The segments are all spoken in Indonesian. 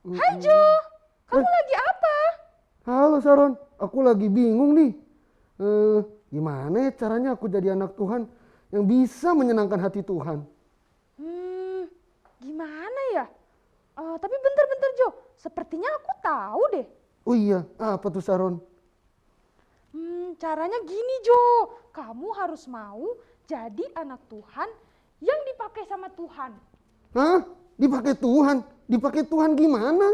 Hai Jo, kamu lagi apa? Halo Sharon, aku lagi bingung nih. Gimana ya caranya aku jadi anak Tuhan yang bisa menyenangkan hati Tuhan? Gimana ya? Tapi bentar-bentar Jo, sepertinya aku tahu deh. Oh iya, apa tuh Sharon? Caranya gini Jo, kamu harus mau jadi anak Tuhan yang dipakai sama Tuhan. Hah? Dipakai Tuhan? Dipakai Tuhan gimana?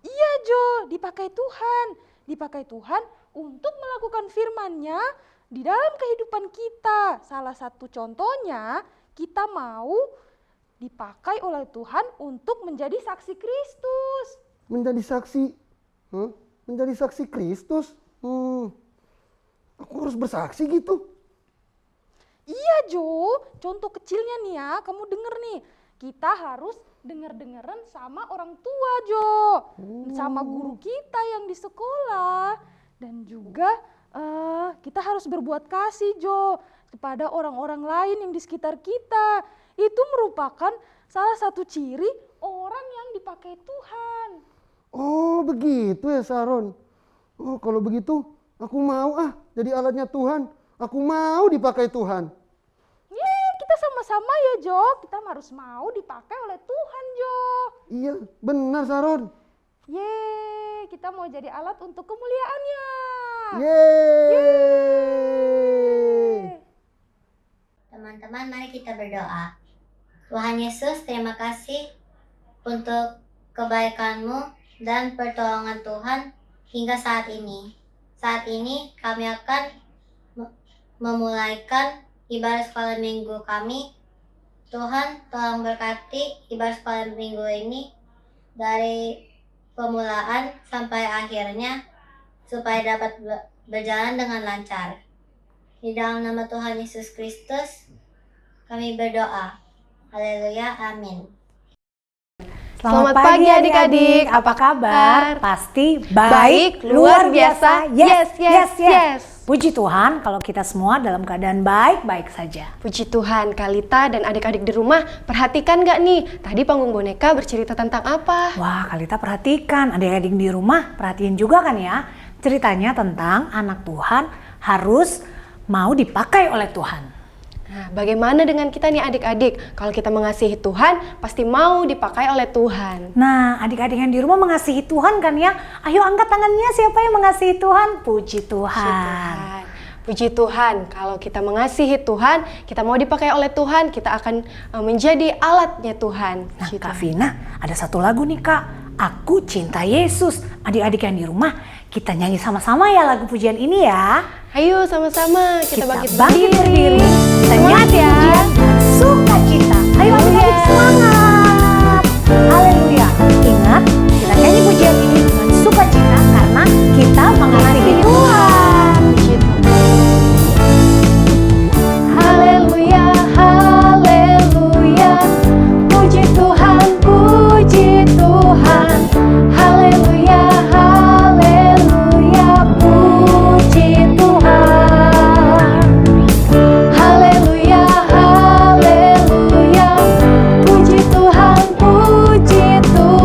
Iya Jo, dipakai Tuhan. Dipakai Tuhan untuk melakukan firman-Nya di dalam kehidupan kita. Salah satu contohnya, kita mau dipakai oleh Tuhan untuk menjadi saksi Kristus. Menjadi saksi? Hah? Menjadi saksi Kristus? Aku harus bersaksi gitu? Iya Jo, contoh kecilnya nih ya, kamu denger nih. Kita harus denger-dengeran sama orang tua Jo, sama guru kita yang di sekolah. Dan juga kita harus berbuat kasih Jo kepada orang-orang lain yang di sekitar kita. Itu merupakan salah satu ciri orang yang dipakai Tuhan. Oh begitu ya Sharon. Oh kalau begitu aku mau jadi alatnya Tuhan. Aku mau dipakai Tuhan. Kita sama-sama ya Jo, kita harus mau dipakai oleh Tuhan Jo. Iya benar Sharon. Kita mau jadi alat untuk kemuliaannya. Yeay. Teman-teman, mari kita berdoa. Tuhan Yesus, terima kasih untuk kebaikan-Mu dan pertolongan Tuhan hingga saat ini. Saat ini kami akan memulaikan ibadah sekolah minggu kami. Tuhan, tolong berkati ibadah sekolah minggu ini dari pemulaan sampai akhirnya supaya dapat berjalan dengan lancar. Di dalam nama Tuhan Yesus Kristus kami berdoa. Haleluya, amin. Selamat pagi adik-adik, apa kabar? Pasti baik, luar biasa, yes. Puji Tuhan kalau kita semua dalam keadaan baik-baik saja. Puji Tuhan, Kalita dan adik-adik di rumah perhatikan gak nih? Tadi panggung boneka bercerita tentang apa? Wah, Kalita perhatikan, adik-adik di rumah perhatiin juga kan ya? Ceritanya tentang anak Tuhan harus mau dipakai oleh Tuhan. Nah, bagaimana dengan kita nih adik-adik? Kalau kita mengasihi Tuhan, pasti mau dipakai oleh Tuhan. Nah, adik-adik yang di rumah mengasihi Tuhan kan ya? Ayo angkat tangannya, siapa yang mengasihi Tuhan? Puji Tuhan. Puji Tuhan, kalau kita mengasihi Tuhan, kita mau dipakai oleh Tuhan, kita akan menjadi alatnya Tuhan. Nah, Kak Vina, ada satu lagu nih Kak, Aku Cinta Yesus. Adik-adik yang di rumah, kita nyanyi sama-sama ya lagu pujian ini ya. Ayo sama-sama kita bangkit bangkit berdiri. Kita Semangat nyanyi ya. pujian sukacita. Ayo adik-adik semangat. Haleluya. Ingat, kita nyanyi pujian ini dengan sukacita karena kita mengasihi Tuhan. Haleluya, haleluya. Puji Tuhan, puji Tuhan. Haleluya, haleluya. Puji Tuhan. Haleluya, haleluya. Puji Tuhan, puji Tuhan.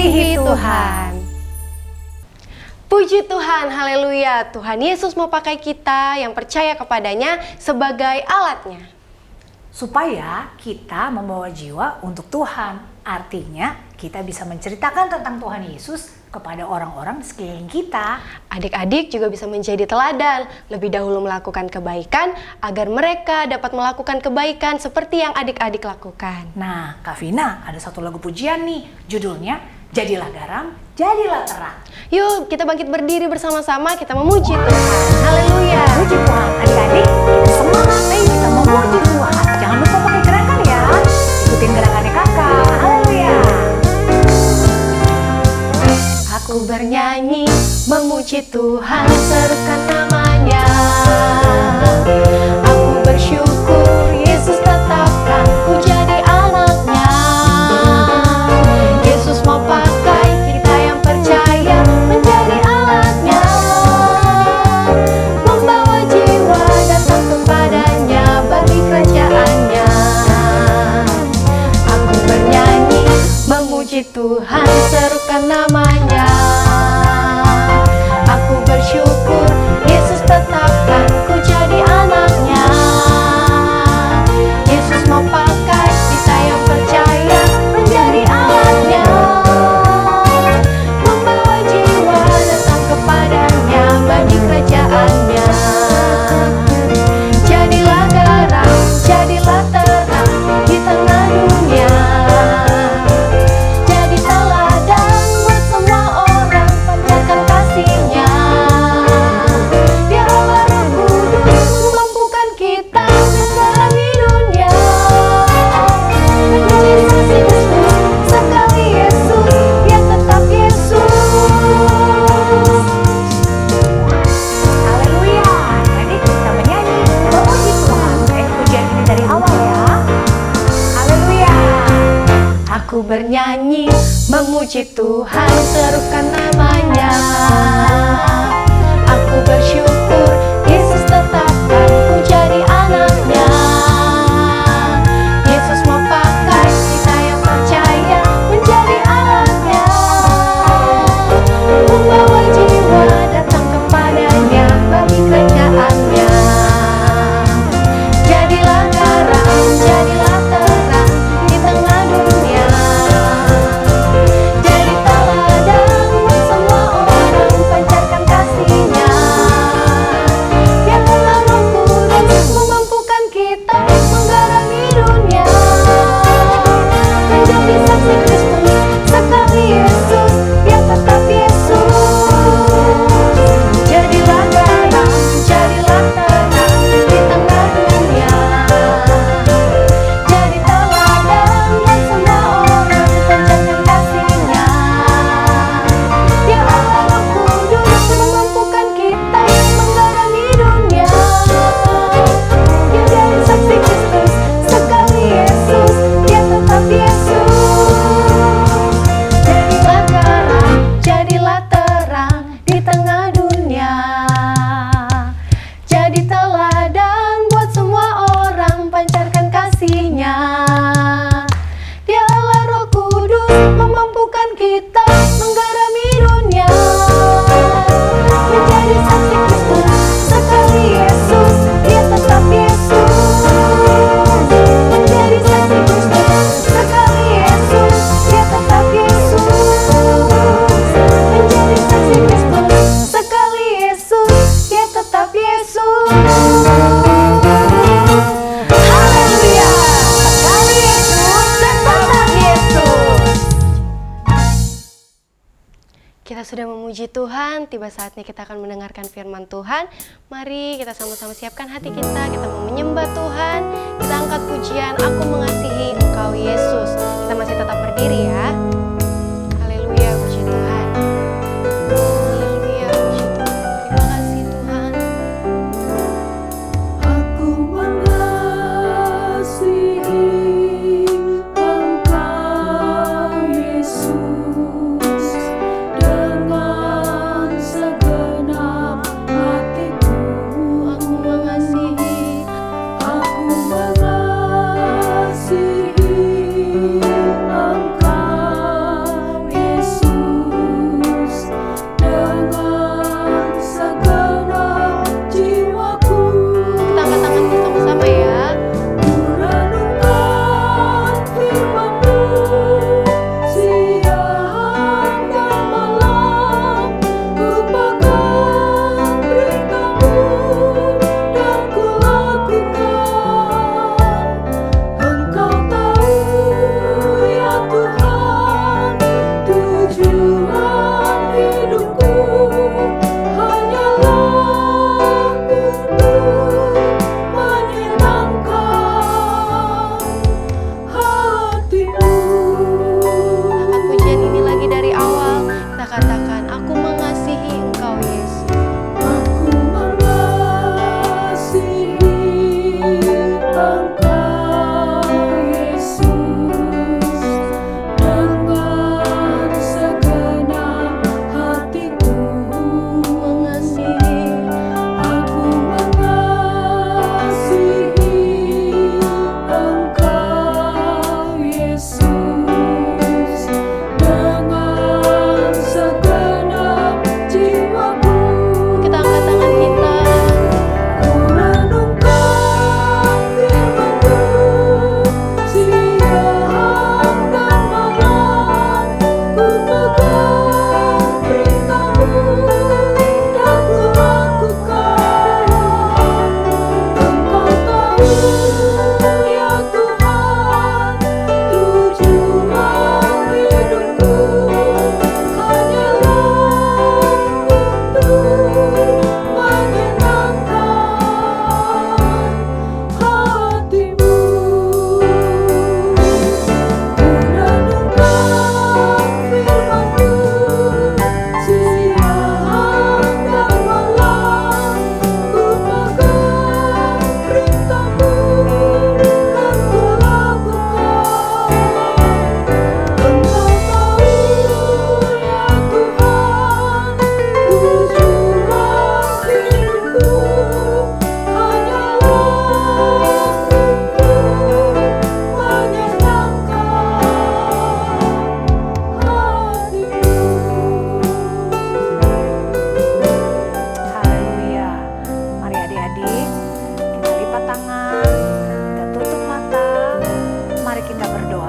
mengasihi Tuhan. Puji Tuhan, haleluya. Tuhan Yesus mau pakai kita yang percaya kepadanya sebagai alatnya. Supaya kita membawa jiwa untuk Tuhan. Artinya kita bisa menceritakan tentang Tuhan Yesus kepada orang-orang di sekeliling kita. Adik-adik juga bisa menjadi teladan, lebih dahulu melakukan kebaikan agar mereka dapat melakukan kebaikan seperti yang adik-adik lakukan. Nah, Kak Vina, ada satu lagu pujian nih, judulnya Jadilah Garam, Jadilah Terang. Yuk, kita bangkit berdiri bersama-sama, kita memuji Tuhan. Haleluya. Puji Tuhan, adik-adik, kita semangat nih, kita memuji Tuhan. Jangan lupa pakai gerakan ya, ikutin gerakannya kakak. Haleluya. Aku bernyanyi, memuji Tuhan, serukan namanya. Aku bersyukur, Yesus tetapkan ku jadi anaknya. Yesus mau pakai kita yang percaya menjadi alatnya, membawa jiwa datang kepadanya bagi kerajaannya. Aku bernyanyi, memuji Tuhan, serukan namanya. Aku bersyukur, Yesus tetapkan ku jadi anaknya. Yesus mau pakai kita yang percaya menjadi alatnya, membawa jiwa datang kepadanya bagi kerajaannya. Jadilah garam, jadilah terang di tengah dunia. Jadi teladan buat semua orang, pancarkan kasih-Nya. Dia Allah Roh Kudus memampukan kita menjalani dunia. Menjadi saksi Kristus, sekali Yesus, Dia tetap Yesus. Haleluya. Jadi kita menyanyi, memuji Tuhan. Pujian ini dari awal ya. Haleluya. Aku bernyanyi, memuji Tuhan, serukan namanya. Aku bersyukur, Yesus tetapkan ku jadi anaknya. Yesus mau pakai kita yang percaya menjadi alatnya, membawa jiwa datang kepadanya bagi kerajaannya. Jadilah garam, jadilah terang di tengah dunia. Jadi teladan buat semua orang, pancarkan kasih-Nya. Biarlah Roh Kudus memampukan kita menggarami dunia. Menjadi saksi Kristus, sekali Yesus, Dia tetap Yesus. Jadilah garam, jadilah terang di tengah dunia. Jadi teladan buat semua orang, pancarkan kasih-Nya. Dia Allah Roh Kudus memampukan kita menggarami dunia. Menjadi saksi Kristus, sekali Yesus, Dia tetap Yesus. Jadilah garam, jadilah terang di tengah dunia. Jadi teladan buat semua orang, pancarkan kasih-Nya. Dia Allah Roh Kudus memampukan kita menggarami dunia. Menjadi saksi Kristus, sekali Yesus, Dia tetap Yesus. Menjadi saksi Kristus, sekali Yesus, Dia tetap Yesus. Menjadi saksi Kristus, sekali Yesus, Dia tetap Yesus. Haleluya, sekali Yesus dan tetap Yesus. Kita sudah memuji Tuhan, tiba saatnya kita akan mendengarkan firman Tuhan. Mari kita sama-sama siapkan hati kita mau menyembah Tuhan. Kita angkat pujian, Aku Mengasihi Engkau Yesus. Kita masih tetap berdiri ya. Haleluya, puji Tuhan. Haleluya, puji Tuhan. Terima kasih Tuhan. Aku mengasihi Engkau Yesus dengan segenap hatiku. Aku mengasihi, Aku mengasihi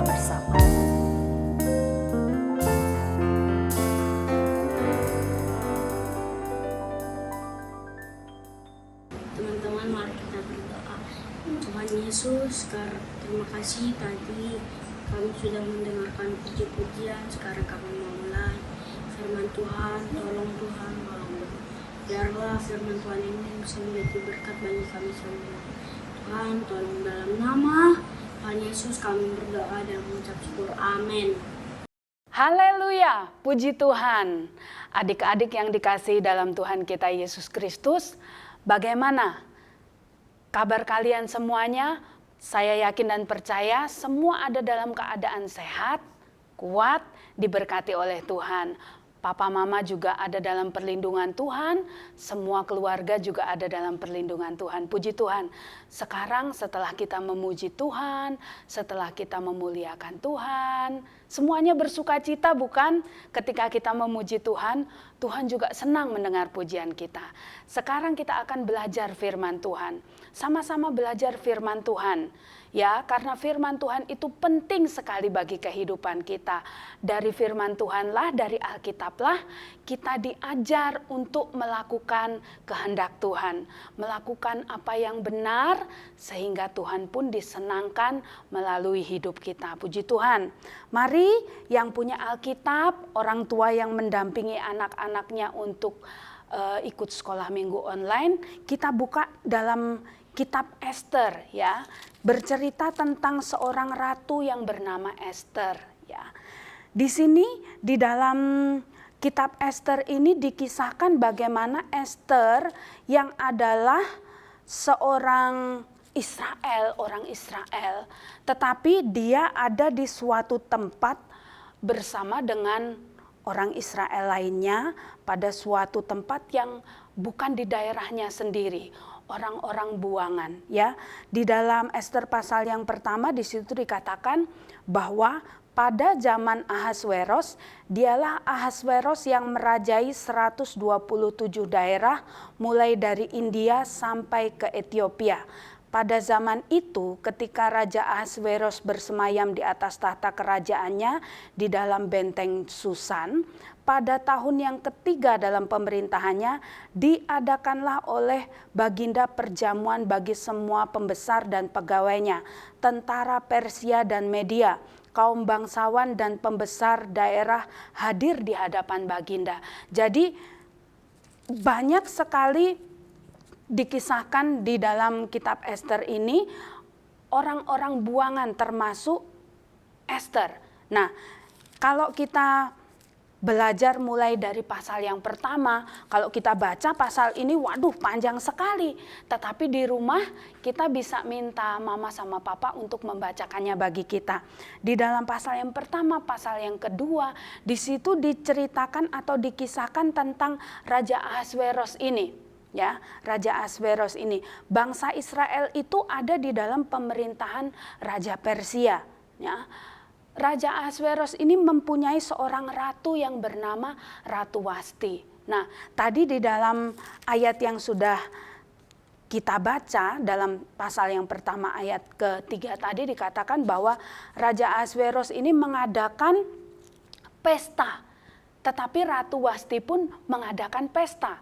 berdoa bersama. Teman-teman, mari kita berdoa. Tuhan Yesus, terima kasih tadi kami sudah mendengarkan puji-pujian. Sekarang kami mau mulai firman Tuhan. Tolong Tuhan, biarlah firman Tuhan ini bisa menjadi berkat bagi kami semua. Tuhan, tolong dalam nama Tuhan Yesus kami berdoa dan mengucap syukur. Amin. Haleluya, puji Tuhan. Adik-adik yang dikasihi dalam Tuhan kita Yesus Kristus, bagaimana kabar kalian semuanya? Saya yakin dan percaya semua ada dalam keadaan sehat, kuat, diberkati oleh Tuhan. Papa mama juga ada dalam perlindungan Tuhan, semua keluarga juga ada dalam perlindungan Tuhan. Puji Tuhan. Sekarang setelah kita memuji Tuhan, setelah kita memuliakan Tuhan, semuanya bersuka cita bukan? Ketika kita memuji Tuhan, Tuhan juga senang mendengar pujian kita. Sekarang kita akan belajar firman Tuhan. Sama-sama belajar firman Tuhan. Ya, karena firman Tuhan itu penting sekali bagi kehidupan kita. Dari firman Tuhanlah, dari Alkitablah, kita diajar untuk melakukan kehendak Tuhan. Melakukan apa yang benar, sehingga Tuhan pun disenangkan melalui hidup kita. Puji Tuhan. Mari yang punya Alkitab, orang tua yang mendampingi anak-anaknya untuk ikut sekolah minggu online, kita buka dalam Kitab Ester, ya, bercerita tentang seorang ratu yang bernama Ester, ya. Di sini di dalam Kitab Ester ini dikisahkan bagaimana Ester yang adalah seorang Israel, orang Israel, tetapi dia ada di suatu tempat bersama dengan orang Israel lainnya pada suatu tempat yang bukan di daerahnya sendiri. Orang-orang buangan, ya. Di dalam Ester pasal yang pertama di situ dikatakan bahwa pada zaman Ahasweros, dialah Ahasweros yang merajai 127 daerah mulai dari India sampai ke Ethiopia. Pada zaman itu, ketika Raja Ahasweros bersemayam di atas tahta kerajaannya di dalam benteng Susan, pada tahun yang ketiga dalam pemerintahannya, diadakanlah oleh Baginda perjamuan bagi semua pembesar dan pegawainya, tentara Persia dan Media, kaum bangsawan dan pembesar daerah hadir di hadapan Baginda. Jadi banyak sekali dikisahkan di dalam kitab Ester ini orang-orang buangan termasuk Ester. Nah, kalau kita belajar mulai dari pasal yang pertama, kalau kita baca pasal ini, waduh panjang sekali. Tetapi di rumah kita bisa minta mama sama papa untuk membacakannya bagi kita. Di dalam pasal yang pertama, pasal yang kedua, di situ diceritakan atau dikisahkan tentang Raja Ahasweros ini. Ya, Raja Ahasweros ini, bangsa Israel itu ada di dalam pemerintahan Raja Persia. Ya. Raja Ahasweros ini mempunyai seorang ratu yang bernama Ratu Wasti. Nah, tadi di dalam ayat yang sudah kita baca dalam pasal yang pertama ayat ketiga tadi dikatakan bahwa Raja Ahasweros ini mengadakan pesta. Tetapi Ratu Wasti pun mengadakan pesta.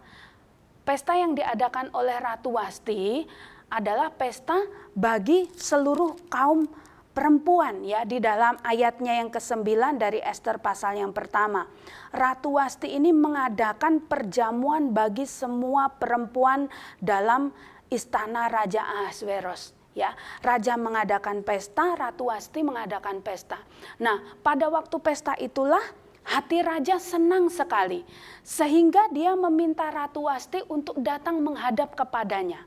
Pesta yang diadakan oleh Ratu Wasti adalah pesta bagi seluruh kaum perempuan, ya, di dalam ayatnya yang ke-9 dari Ester pasal yang pertama. Ratu Wasti ini mengadakan perjamuan bagi semua perempuan dalam istana Raja Ahasweros. Ya, raja mengadakan pesta, Ratu Wasti mengadakan pesta. Nah, pada waktu pesta itulah hati raja senang sekali, sehingga dia meminta Ratu Wasti untuk datang menghadap kepadanya.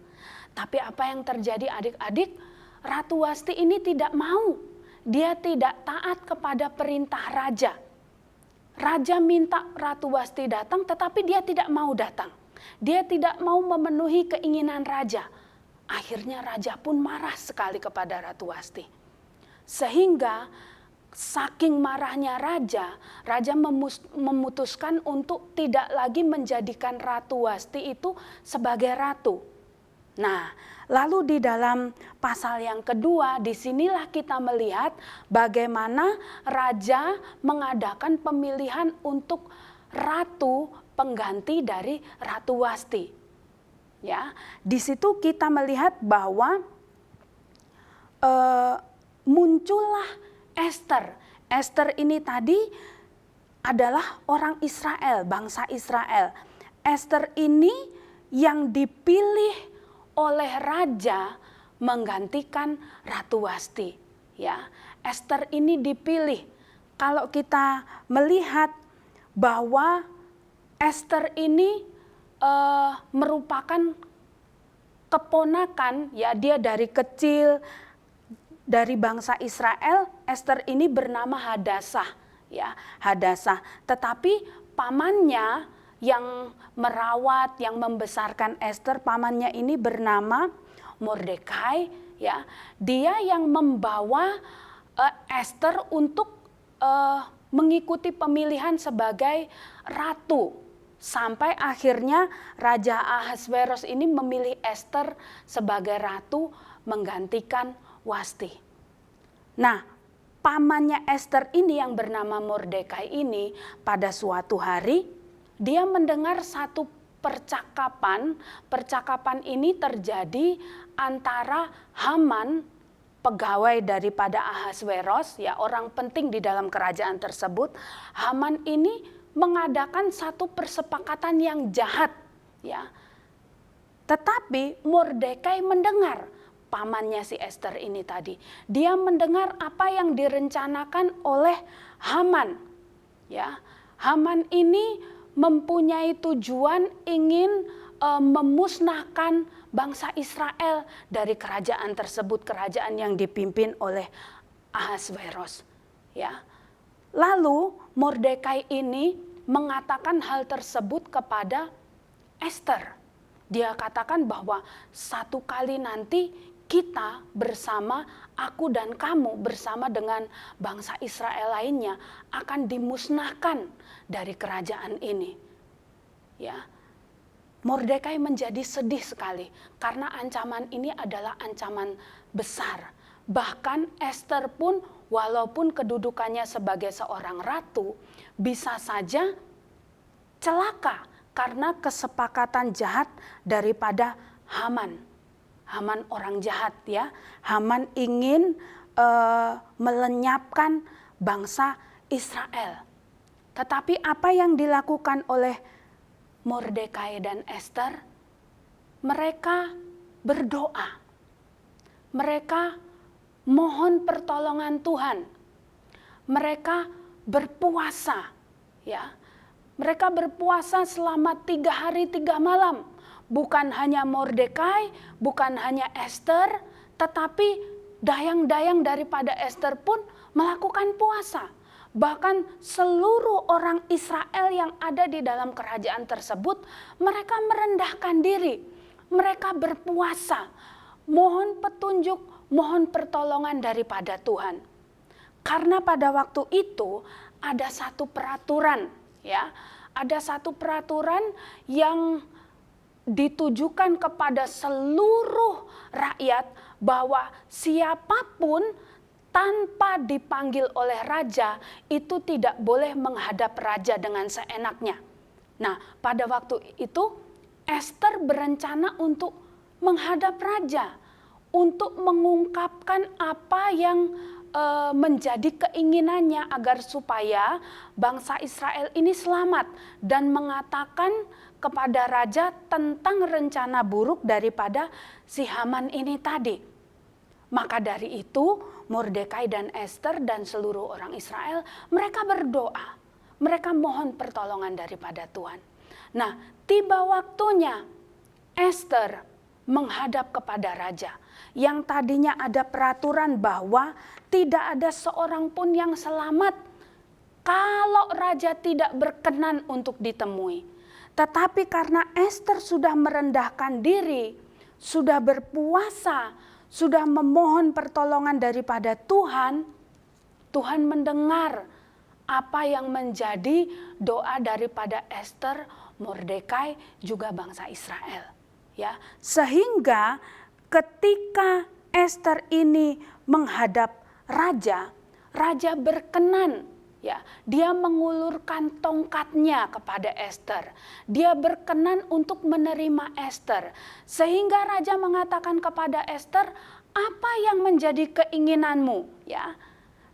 Tapi apa yang terjadi adik-adik? Ratu Wasti ini tidak mau. Dia tidak taat kepada perintah raja. Raja minta Ratu Wasti datang, tetapi dia tidak mau datang. Dia tidak mau memenuhi keinginan raja. Akhirnya raja pun marah sekali kepada Ratu Wasti. Sehingga saking marahnya raja memutuskan untuk tidak lagi menjadikan Ratu Wasti itu sebagai ratu. Nah, Lalu di dalam pasal yang kedua, disinilah kita melihat bagaimana raja mengadakan pemilihan untuk ratu pengganti dari Ratu Wasti. Ya, di situ kita melihat bahwa muncullah Ester. Ester ini tadi adalah orang Israel, bangsa Israel. Ester ini yang dipilih oleh raja menggantikan Ratu Wasti. Ya, Ester ini dipilih. Kalau kita melihat bahwa Ester ini merupakan keponakan, ya, dia dari kecil dari bangsa Israel. Ester ini bernama Hadasah, ya, Hadasah. Tetapi pamannya yang merawat, yang membesarkan Ester, pamannya ini bernama Mordekai, ya. Dia yang membawa Ester untuk mengikuti pemilihan sebagai ratu. Sampai akhirnya Raja Ahasveros ini memilih Ester sebagai ratu menggantikan Wasti. Nah, pamannya Ester ini yang bernama Mordekai ini pada suatu hari dia mendengar satu percakapan. Percakapan ini terjadi antara Haman, pegawai daripada Ahasveros, ya, orang penting di dalam kerajaan tersebut. Haman ini mengadakan satu persepakatan yang jahat, ya. Tetapi Mordekai mendengar, pamannya si Ester ini tadi. Dia mendengar apa yang direncanakan oleh Haman, ya. Haman ini mempunyai tujuan ingin memusnahkan bangsa Israel dari kerajaan tersebut, kerajaan yang dipimpin oleh Ahasveros, ya. Lalu Mordekai ini mengatakan hal tersebut kepada Ester. Dia katakan bahwa satu kali nanti kita bersama, aku dan kamu bersama dengan bangsa Israel lainnya akan dimusnahkan dari kerajaan ini. Ya. Mordekai menjadi sedih sekali karena ancaman ini adalah ancaman besar. Bahkan Ester pun walaupun kedudukannya sebagai seorang ratu bisa saja celaka karena kesepakatan jahat daripada Haman. Haman orang jahat, ya. Haman ingin melenyapkan bangsa Israel. Tetapi apa yang dilakukan oleh Mordekai dan Ester? Mereka berdoa. Mereka mohon pertolongan Tuhan. Mereka berpuasa, ya. Mereka berpuasa selama 3 hari 3 malam. Bukan hanya Mordekai, bukan hanya Ester, tetapi dayang-dayang daripada Ester pun melakukan puasa. Bahkan seluruh orang Israel yang ada di dalam kerajaan tersebut, mereka merendahkan diri. Mereka berpuasa, mohon petunjuk, mohon pertolongan daripada Tuhan. Karena pada waktu itu ada satu peraturan, ya. Ada satu peraturan yang ditujukan kepada seluruh rakyat bahwa siapapun tanpa dipanggil oleh raja itu tidak boleh menghadap raja dengan seenaknya. Nah, pada waktu itu Ester berencana untuk menghadap raja, untuk mengungkapkan apa yang menjadi keinginannya agar supaya bangsa Israel ini selamat dan mengatakan kepada raja tentang rencana buruk daripada si Haman ini tadi. Maka dari itu Mordekai dan Ester dan seluruh orang Israel mereka berdoa. Mereka mohon pertolongan daripada Tuhan. Nah, tiba waktunya Ester menghadap kepada raja. Yang tadinya ada peraturan bahwa tidak ada seorang pun yang selamat kalau raja tidak berkenan untuk ditemui. Tetapi karena Ester sudah merendahkan diri, sudah berpuasa, sudah memohon pertolongan daripada Tuhan, Tuhan mendengar apa yang menjadi doa daripada Ester, Mordekai, juga bangsa Israel. Ya, sehingga ketika Ester ini menghadap raja, raja berkenan. Ya, dia mengulurkan tongkatnya kepada Ester. Dia berkenan untuk menerima Ester. Sehingga raja mengatakan kepada Ester, apa yang menjadi keinginanmu? Ya.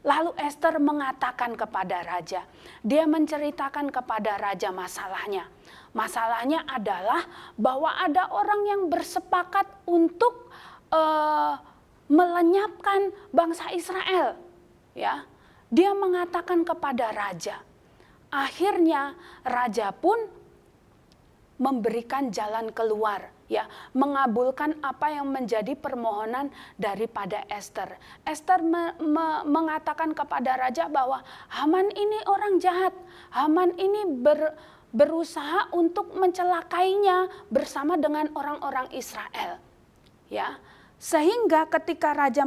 Lalu Ester mengatakan kepada raja. Dia menceritakan kepada raja masalahnya. Masalahnya adalah bahwa ada orang yang bersepakat untuk melenyapkan bangsa Israel. Ya. Dia mengatakan kepada raja. Akhirnya raja pun memberikan jalan keluar, ya, mengabulkan apa yang menjadi permohonan daripada Ester. Ester mengatakan kepada raja bahwa Haman ini orang jahat. Haman ini berusaha untuk mencelakainya bersama dengan orang-orang Israel. Ya. Sehingga ketika raja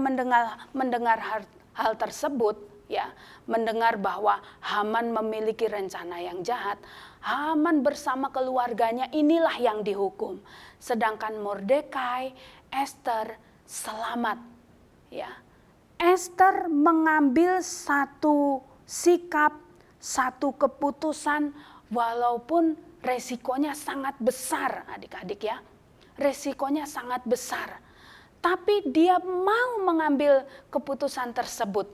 mendengar hal tersebut, ya, mendengar bahwa Haman memiliki rencana yang jahat, Haman bersama keluarganya inilah yang dihukum. Sedangkan Mordekai, Ester selamat. Ya. Ester mengambil satu sikap, satu keputusan walaupun resikonya sangat besar, adik-adik ya. Resikonya sangat besar. Tapi dia mau mengambil keputusan tersebut.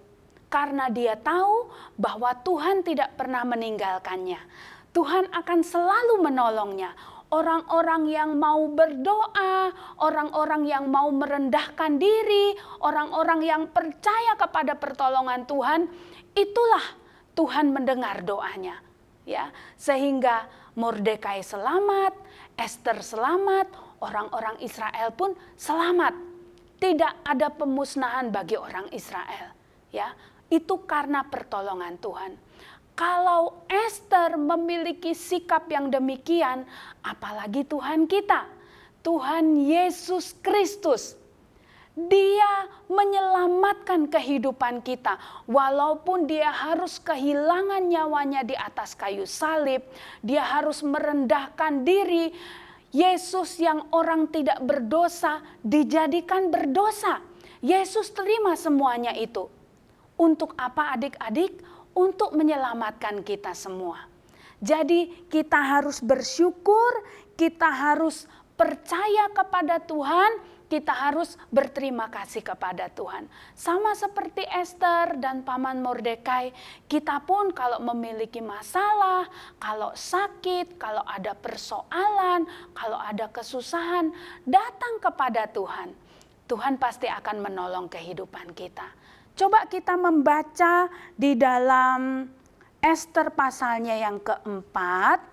Karena dia tahu bahwa Tuhan tidak pernah meninggalkannya. Tuhan akan selalu menolongnya. Orang-orang yang mau berdoa, orang-orang yang mau merendahkan diri, orang-orang yang percaya kepada pertolongan Tuhan, itulah Tuhan mendengar doanya. Ya, sehingga Mordekai selamat, Ester selamat, orang-orang Israel pun selamat. Tidak ada pemusnahan bagi orang Israel. Ya, itu karena pertolongan Tuhan. Kalau Ester memiliki sikap yang demikian, apalagi Tuhan kita, Tuhan Yesus Kristus. Dia menyelamatkan kehidupan kita. Walaupun dia harus kehilangan nyawanya di atas kayu salib, dia harus merendahkan diri. Yesus yang orang tidak berdosa dijadikan berdosa. Yesus terima semuanya itu. Untuk apa adik-adik? Untuk menyelamatkan kita semua. Jadi kita harus bersyukur, kita harus percaya kepada Tuhan, kita harus berterima kasih kepada Tuhan. Sama seperti Ester dan Paman Mordekai, kita pun kalau memiliki masalah, kalau sakit, kalau ada persoalan, kalau ada kesusahan, datang kepada Tuhan. Tuhan pasti akan menolong kehidupan kita. Coba kita membaca di dalam Ester pasalnya yang keempat,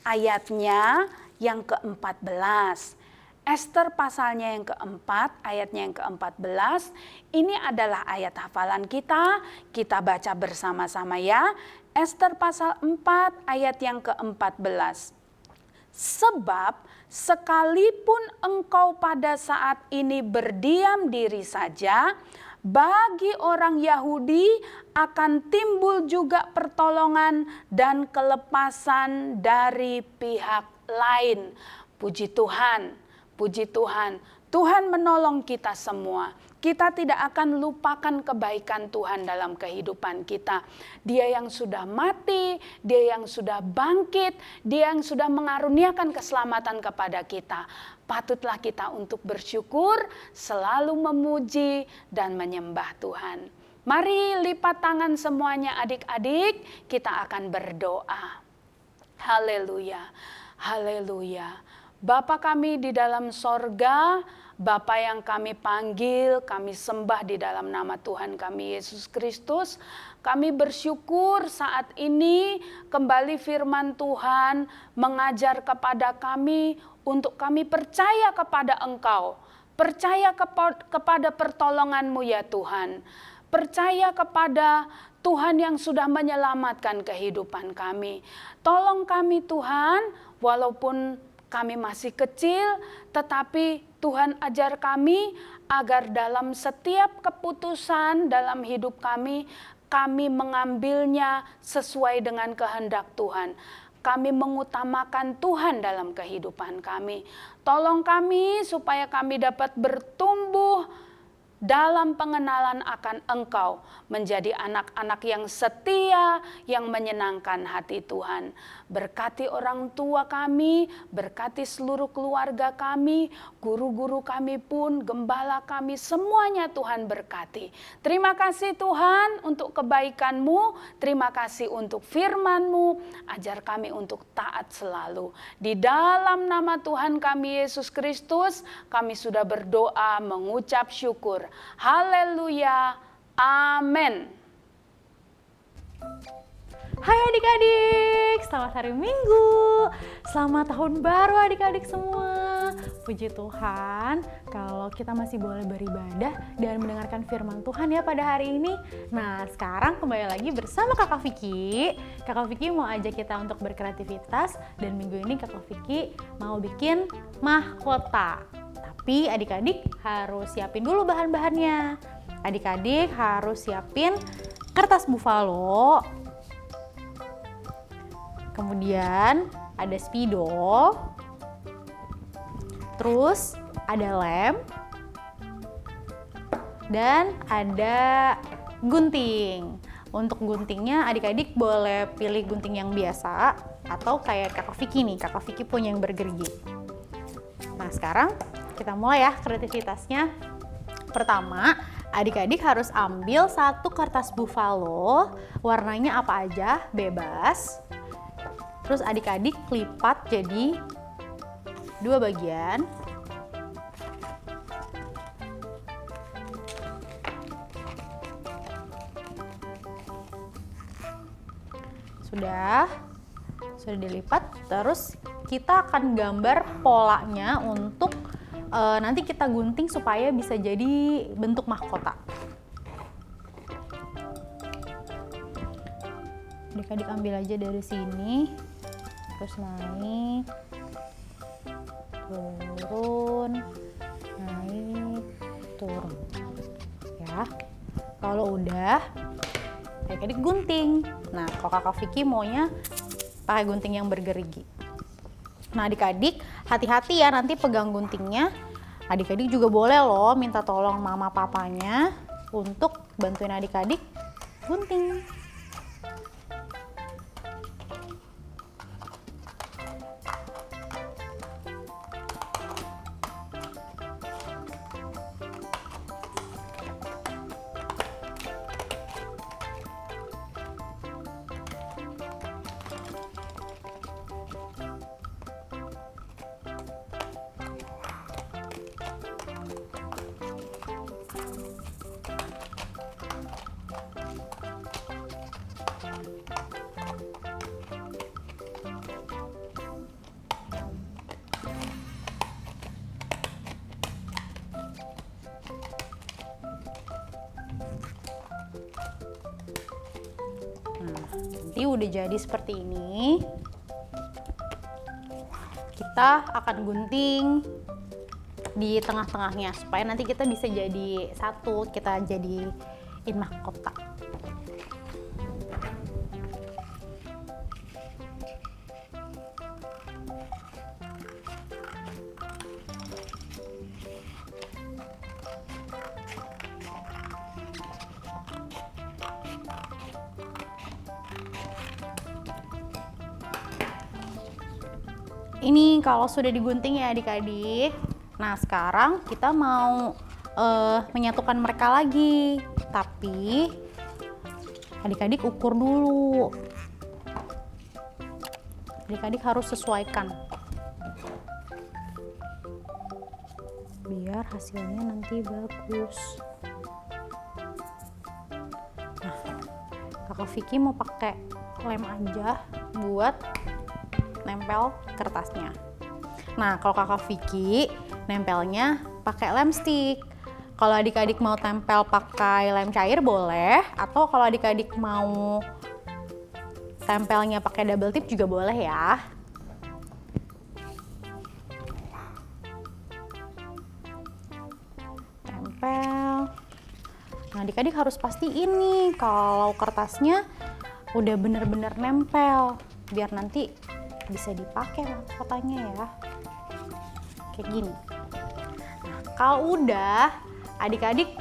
ayatnya yang ke-14. Ester pasalnya yang keempat, ayatnya yang ke-14. Ini adalah ayat hafalan kita. Kita baca bersama-sama ya. Ester pasal 4 ayat yang ke-14. Sebab sekalipun engkau pada saat ini berdiam diri saja, bagi orang Yahudi akan timbul juga pertolongan dan kelepasan dari pihak lain. Puji Tuhan. Puji Tuhan, Tuhan menolong kita semua. Kita tidak akan lupakan kebaikan Tuhan dalam kehidupan kita. Dia yang sudah mati, Dia yang sudah bangkit, Dia yang sudah mengaruniakan keselamatan kepada kita. Patutlah kita untuk bersyukur, selalu memuji dan menyembah Tuhan. Mari lipat tangan semuanya adik-adik, kita akan berdoa. Haleluya, haleluya. Bapa kami di dalam sorga, Bapa yang kami panggil, kami sembah di dalam nama Tuhan kami Yesus Kristus. Kami bersyukur saat ini kembali firman Tuhan mengajar kepada kami untuk kami percaya kepada Engkau. Percaya kepada pertolongan-Mu ya Tuhan. Percaya kepada Tuhan yang sudah menyelamatkan kehidupan kami. Tolong kami Tuhan, walaupun kami masih kecil, tetapi Tuhan ajar kami agar dalam setiap keputusan dalam hidup kami mengambilnya sesuai dengan kehendak Tuhan. kami mengutamakan Tuhan dalam kehidupan kami. Tolong kami supaya kami dapat bertumbuh dalam pengenalan akan Engkau, menjadi anak-anak yang setia, yang menyenangkan hati Tuhan. Berkati orang tua kami, berkati seluruh keluarga kami, guru-guru kami pun, gembala kami, semuanya Tuhan berkati. Terima kasih Tuhan untuk kebaikan-Mu, terima kasih untuk firman-Mu, ajar kami untuk taat selalu. Di dalam nama Tuhan kami Yesus Kristus, kami sudah berdoa mengucap syukur. Haleluya, amin. Hai adik-adik, selamat hari Minggu, selamat tahun baru adik-adik semua. Puji Tuhan kalau kita masih boleh beribadah dan mendengarkan firman Tuhan ya pada hari ini. Nah sekarang kembali lagi bersama Kakak Vicky. Kakak Vicky mau ajak kita untuk berkreativitas dan minggu ini Kakak Vicky mau bikin mahkota. Tapi adik-adik harus siapin dulu bahan-bahannya. Adik-adik harus siapin kertas buffalo. Kemudian ada spidol. Terus ada lem. Dan ada gunting. Untuk guntingnya adik-adik boleh pilih gunting yang biasa atau kayak Kakak Vicky nih. Kakak Vicky punya yang bergerigi. Nah sekarang kita mulai ya kreativitasnya. Pertama, adik-adik harus ambil satu kertas buffalo, warnanya apa aja, bebas. Terus adik-adik lipat jadi 2 bagian. Sudah dilipat, terus kita akan gambar polanya untuk nanti kita gunting supaya bisa jadi bentuk mahkota. Adik-adik ambil aja dari sini, terus naik, turun, naik, turun. Ya, kalau udah, adik-adik gunting. Nah, kalau Kakak Vicky maunya pakai gunting yang bergerigi. Nah adik-adik hati-hati ya nanti pegang guntingnya. Adik-adik juga boleh loh minta tolong mama papanya untuk bantuin adik-adik gunting. Nanti udah jadi seperti ini, kita akan gunting di tengah-tengahnya supaya nanti kita bisa jadi satu, kita jadiin mahkota. Ini kalau sudah digunting ya adik-adik. Nah sekarang kita mau menyatukan mereka lagi. Tapi adik-adik ukur dulu. Adik-adik harus sesuaikan. Biar hasilnya nanti bagus. Nah, Kakak Vicky mau pakai lem aja buat nempel kertasnya. Nah, kalau Kakak Vicky nempelnya pakai lem stick. Kalau adik-adik mau tempel pakai lem cair boleh, atau kalau adik-adik mau tempelnya pakai double tip juga boleh ya. Tempel. Nah, adik-adik harus pastiin nih kalau kertasnya udah bener-bener nempel, biar nanti bisa dipakai mahkotanya ya. Kayak gini. Nah, kalau udah, adik-adik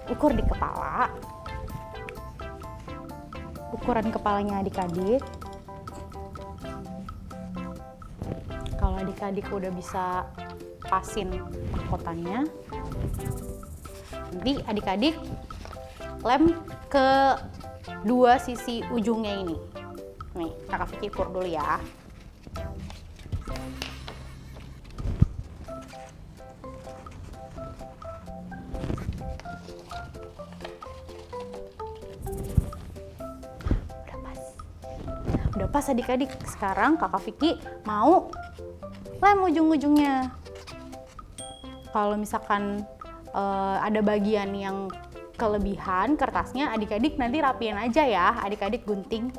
ukur di kepala. Ukuran kepalanya adik-adik. Kalau adik-adik udah bisa pasin mahkotanya, nanti adik-adik lem ke dua sisi ujungnya ini. Nih, Kakak Vicky ukur dulu ya. Udah pas adik-adik. Sekarang Kakak Vicky mau lem ujung-ujungnya. Kalau misalkan ada bagian yang kelebihan kertasnya, adik-adik nanti rapiin aja ya, adik-adik gunting.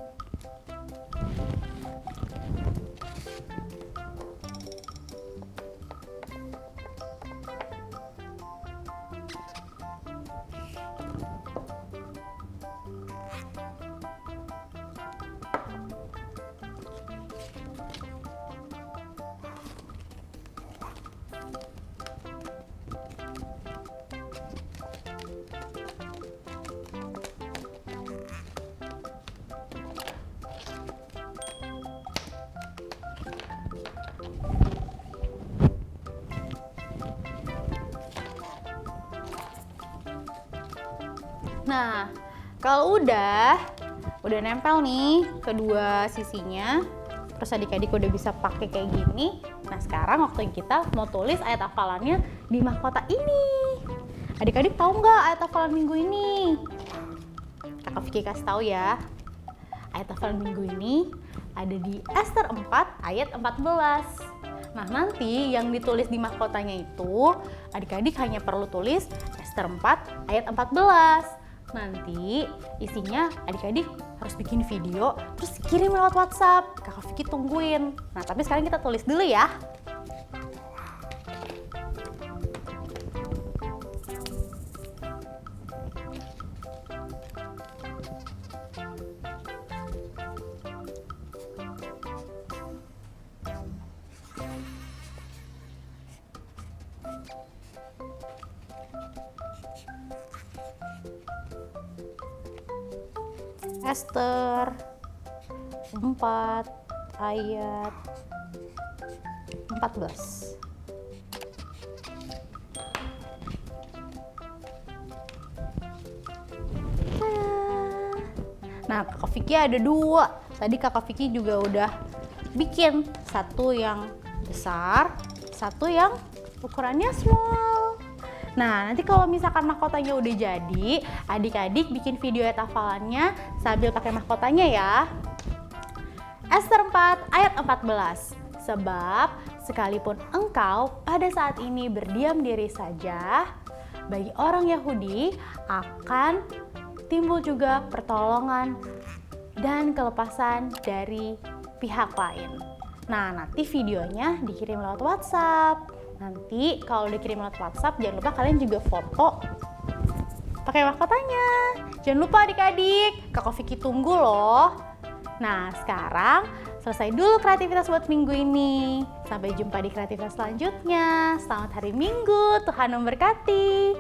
Nah, kalau udah nempel nih kedua sisinya, terus adik-adik udah bisa pakai kayak gini. Nah, sekarang waktu kita mau tulis ayat hafalannya di mahkota ini. Adik-adik tahu nggak ayat hafalan minggu ini? Kakak Vicky kasih tahu ya. Ayat hafalan minggu ini ada di Ester 4 ayat 14. Nah, nanti yang ditulis di mahkotanya itu adik-adik hanya perlu tulis Ester 4 ayat 14. Nanti isinya adik-adik harus bikin video terus kirim lewat WhatsApp. Kakak Vicky tungguin. Nah, tapi sekarang kita tulis dulu ya. Ester 4 ayat 14. Nah, Kakak Vicky ada dua. Tadi Kakak Vicky juga udah bikin satu yang besar, satu yang ukurannya small. Nah, nanti kalau misalkan mahkotanya udah jadi, adik-adik bikin video ayat hafalannya sambil pakai mahkotanya ya. Ester 4 ayat 14. Sebab sekalipun engkau pada saat ini berdiam diri saja, bagi orang Yahudi akan timbul juga pertolongan dan kelepasan dari pihak lain. Nah, nanti videonya dikirim lewat WhatsApp. Nanti kalau dikirim lewat WhatsApp, jangan lupa kalian juga foto pakai mahkotanya. Jangan lupa adik-adik, Kakak Vicky tunggu loh. Nah, sekarang selesai dulu kreativitas buat minggu ini. Sampai jumpa di kreativitas selanjutnya. Selamat hari Minggu, Tuhan memberkati.